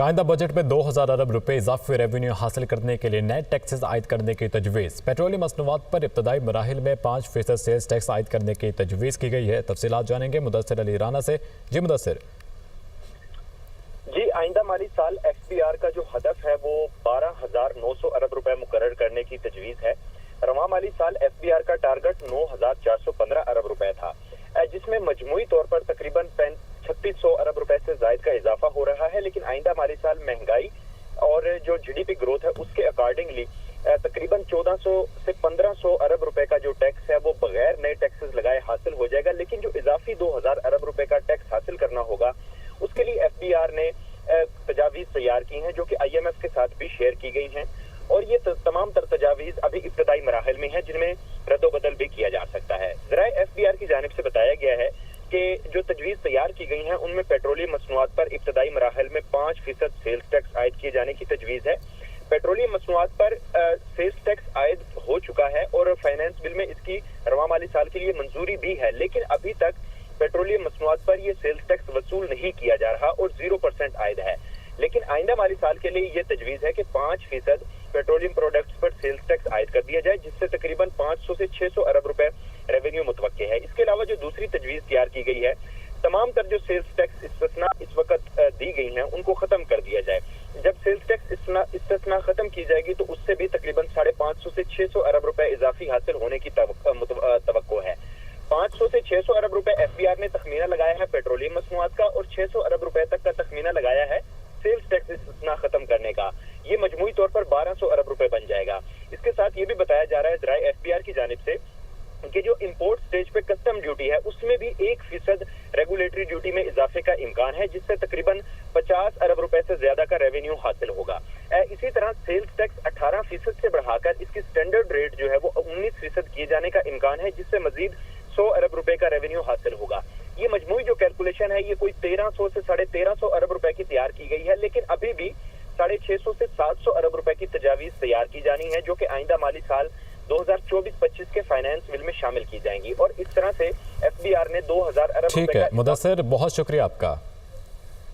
आइंदा बजट में 2000 अरब रुपए इजाफी रेवेन्यू हासिल करने के लिए नए टैक्सेस आयद करने की तजवीज़। पेट्रोलियम मसनूआत पर इब्तदाई मराहिल में 5% सेल्स टैक्स आयद करने की तजवीज़ की गई है। तफसीलात जानेंगे मुदस्सिर अली राना से। जी मुदस्सिर। जी, आइंदा माली साल एफबीआर का जो हदफ है वो 12,900 अरब रुपए मुकर्रर करने की तजवीज़ है। रवा माली साल एफबीआर का टारगेट 9,415 अरब रुपए था, जिसमें मजमूई तौर पर तकरीबन 3600 अरब रुपए से जायद का इजाफा हो रहा है। लेकिन आइंदा माली साल महंगाई और जो जीडीपी ग्रोथ है उसके अकॉर्डिंगली तकरीबन 1400 से 1500 अरब रुपए का जो टैक्स है वो बगैर नए टैक्सेस लगाए हासिल हो जाएगा। लेकिन जो इजाफी 2000 अरब रुपए का टैक्स हासिल करना होगा उसके लिए एफबीआर ने तजावीज तैयार की हैं, जो कि आईएमएफ के साथ भी शेयर की गई हैं। और ये तमाम तर तजावीज अभी इब्तदाई मराहल में है, जिनमें रद्दोबदल भी किया जा सकता है। ज़राए एफबीआर की जानिब से बताया गया है कि जो तजवीज़ तैयार की गई हैं उनमें पेट्रोलियम मसनूआत पर इब्तदाई मराहल में 5% सेल्स टैक्स आयद किए जाने की तजवीज़ है। पेट्रोलियम मसनूआत पर सेल्स टैक्स आयद हो चुका है और फाइनेंस बिल में इसकी रवा माली साल के लिए मंजूरी भी है। लेकिन अभी तक पेट्रोलियम मसनूआत पर यह सेल्स टैक्स वसूल नहीं किया जा रहा और 0% आयद है। लेकिन आइंदा माली साल के लिए यह तजवीज़ है कि 5% पेट्रोलियम प्रोडक्ट्स पर सेल्स टैक्स आयद कर दिया जाए, जिससे तकरीबन 500 से 600 अरब रुपए रेवेन्यू मुतवक्के है। इसके अलावा जो दूसरी तजवीज़ तैयार की गई है, तमाम तर जो सेल्स टैक्स इस्तिस्ना इस वक्त दी गई हैं उनको खत्म कर दिया जाए। जब सेल्स टैक्स इस्तिस्ना खत्म की जाएगी तो उससे भी तकरीबन 550 से 600 अरब रुपए इजाफी हासिल होने की तवक्को है। 500 से 600 अरब रुपए एफबीआर ने तखमीना लगाया है पेट्रोलियम मसनूआत का और 600 अरब रुपए तक का तखमीना लगाया है सेल्स टैक्स इस्तिस्ना खत्म करने का। ये मजमूई तौर पर 1200 अरब रुपए बन जाएगा। इसके साथ ये भी बताया जा रहा है ज़राए एफबीआर की जानिब से कि जो इंपोर्ट स्टेज पे कस्टम ड्यूटी है उसमें भी 1% रेगुलेटरी ड्यूटी में इजाफे का इम्कान है, जिससे तकरीबन 50 अरब रुपए से ज्यादा का रेवेन्यू हासिल होगा। इसी तरह सेल्स टैक्स 18% से बढ़ाकर इसकी स्टैंडर्ड रेट जो है वो 19% किए जाने का इम्कान है, जिससे मजीद 100 अरब रुपए का रेवेन्यू हासिल होगा। ये मजमूई जो कैलकुलेशन है ये कोई 1300 से 1350 अरब रुपए की तैयार की गई है। लेकिन अभी भी 650 से 700 अरब रुपए की तजावीज तैयार की जानी है, जो कि आइंदा माली साल 2024-25 के फाइनेंस बिल में शामिल की जाएंगी। और इस तरह से एफबीआर ने 2000 अरब ठीक है मुदस्सिर, बहुत शुक्रिया आपका।